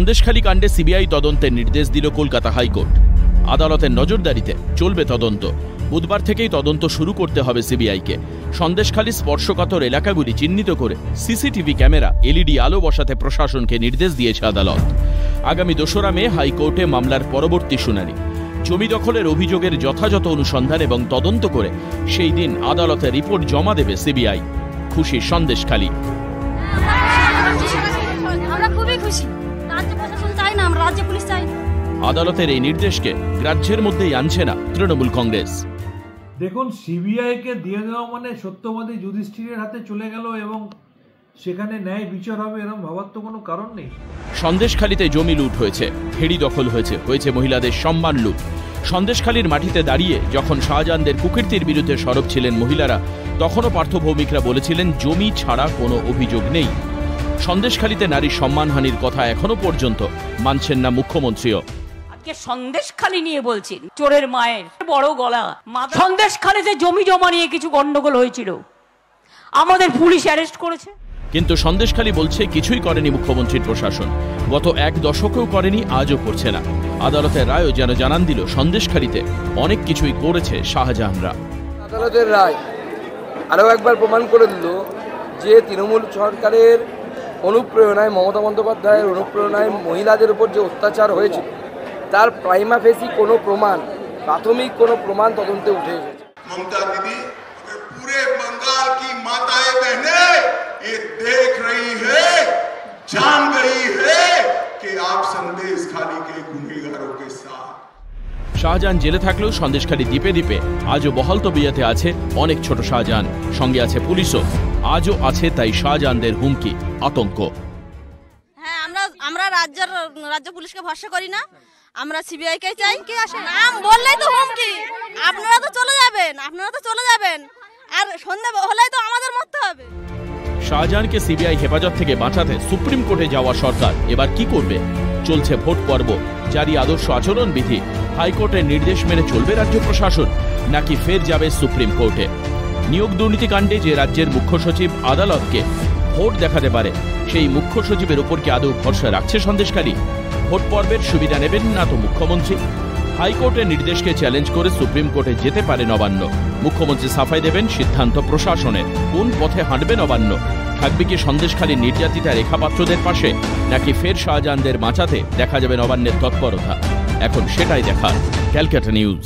সন্দেশখালী কাণ্ডে সিবিআই তদন্তের নির্দেশ দিল কলকাতা হাইকোর্ট। আদালতের নজরদারিতে চলবে তদন্ত। বুধবার থেকেই তদন্ত শুরু করতে হবে সিবিআইকে। সন্দেশখালী স্পর্শকাতর এলাকাগুলি চিহ্নিত করে সিসিটিভি ক্যামেরা, এলইডি আলো বসাতে প্রশাসনকে নির্দেশ দিয়েছে আদালত। আগামী 2রা মে হাইকোর্টে মামলার পরবর্তী শুনানি। জমি দখলের অভিযোগের যথাযথ অনুসন্ধান এবং তদন্ত করে সেই দিন আদালতে রিপোর্ট জমা দেবে সিবিআই। খুশি সন্দেশখালী। আমরা খুবই খুশি। রাজ্য প্রশাসন চাই না, আমরা রাজ্য পুলিশ চাই। আদালতের এই নির্দেশকে গ্রাহ্যের মধ্যেই আনছে না তৃণমূল কংগ্রেস। দেখুন, সিবিআইকে দিয়ে দেওয়া মানে সত্যবাদী যুধিষ্ঠিরের হাতে চলে গেল এবং সেখানে ন্যায় বিচার হবে এরকম ভাবার তো কোনো কারণ নেই। সন্দেশখালীতে জমি লুট হয়েছে, ফেরি দখল হয়েছে মহিলাদের সম্মান লুট। সন্দেশখালীর মাটিতে দাঁড়িয়ে যখন শাহজাহানদের কুকীর্তির বিরুদ্ধে সরব ছিলেন মহিলারা, তখনও পার্থ ভৌমিকরা বলেছিলেন জমি ছাড়া কোনো অভিযোগ নেই। সন্দেশখালীতে নারীর সম্মানহানির কথা এখনো পর্যন্ত মানছেন না মুখ্যমন্ত্রীও। সন্দেশখালী নিয়ে বলছেন, চোরের মায়ের বড় গলা। সন্দেশখালীতে জমি জমা নিয়ে কিছু গন্ডগোল হয়েছিল, আমাদের পুলিশ অ্যারেস্ট করেছে। কিন্তু সন্দেশখালী বলছে কিছুই করেনি মুখ্যমন্ত্রীর প্রশাসন। গত 1 দশকেও করেনি, আজও করছে না। আদালতের রায়ও যেন জানান দিল সন্দেশখালীতে অনেক কিছুই করেছে শাহজাহানরা। আদালতের রায় আরও একবার প্রমাণ করে দিল যে তৃণমূল সরকারের অনুপ্রেরণায়, মমতা বন্দ্যোপাধ্যায়ের অনুপ্রেরণায় মহিলাদের উপর যে অত্যাচার হয়েছিল তার প্রাইমা ফেসি কোনো প্রমাণ, প্রাথমিক কোনো প্রমাণ তদন্তে উঠে এসেছে। ममता दीदी पूरे बंगाल की माताएं बहनें ये देख रही है, जान गई है कि आप संदेशखाली के गुनहगारों के साथ। শাহজাহান জেলে থাকলেও সন্দেশখালী দ্বীপে দ্বীপে আজও বহাল তবিয়তে আছে অনেক ছোট শাহজাহান। সঙ্গে আছে পুলিশও, আজও আছে তাই শাহজাহানদের হুমকি, আতঙ্ক। হ্যাঁ, আমরা রাজ্য পুলিশকে ভরসা করি না, আমরা সিবিআই কে চাই। কে আসে নাম বললেই তো হুমকি, আপনারা তো চলে যাবেন, আর সন্ধ্যা হলেই তো আমাদের মরতে হবে। শাহজাহানকে সিবিআই হেফাজত থেকে বাঁচাতে সুপ্রিম কোর্টে যাওয়া সরকার এবার কি করবে? চলছে ভোট পর্ব, জারি আদর্শ আচরণ বিধি। হাইকোর্টের নির্দেশ মেনে চলবে রাজ্য প্রশাসন, নাকি ফের যাবে সুপ্রিম কোর্টে? নিয়োগ দুর্নীতি কাণ্ডে যে রাজ্যের মুখ্য সচিব আদালতকে ভোট দেখাতে পারে, সেই মুখ্য সচিবের উপর কি আদৌ ভরসা রাখছে সন্দেশখালী? ভোট পর্বের সুবিধা নেবেন না তো মুখ্যমন্ত্রী? হাইকোর্টের নির্দেশকে চ্যালেঞ্জ করে সুপ্রিম কোর্টে যেতে পারে নবান্ন। মুখ্যমন্ত্রী সাফাই দেবেন সিদ্ধান্ত প্রশাসনের। কোন পথে হাঁটবে নবান্ন? থাকবে কি সন্দেশখালী নির্যাতিতা রেখা পাত্রদের পাশে, নাকি ফের শাহজাহানদের বাঁচাতে দেখা যাবে নবান্নের তৎপরতা? এখন সেটাই দেখার। ক্যালকাটা নিউজ।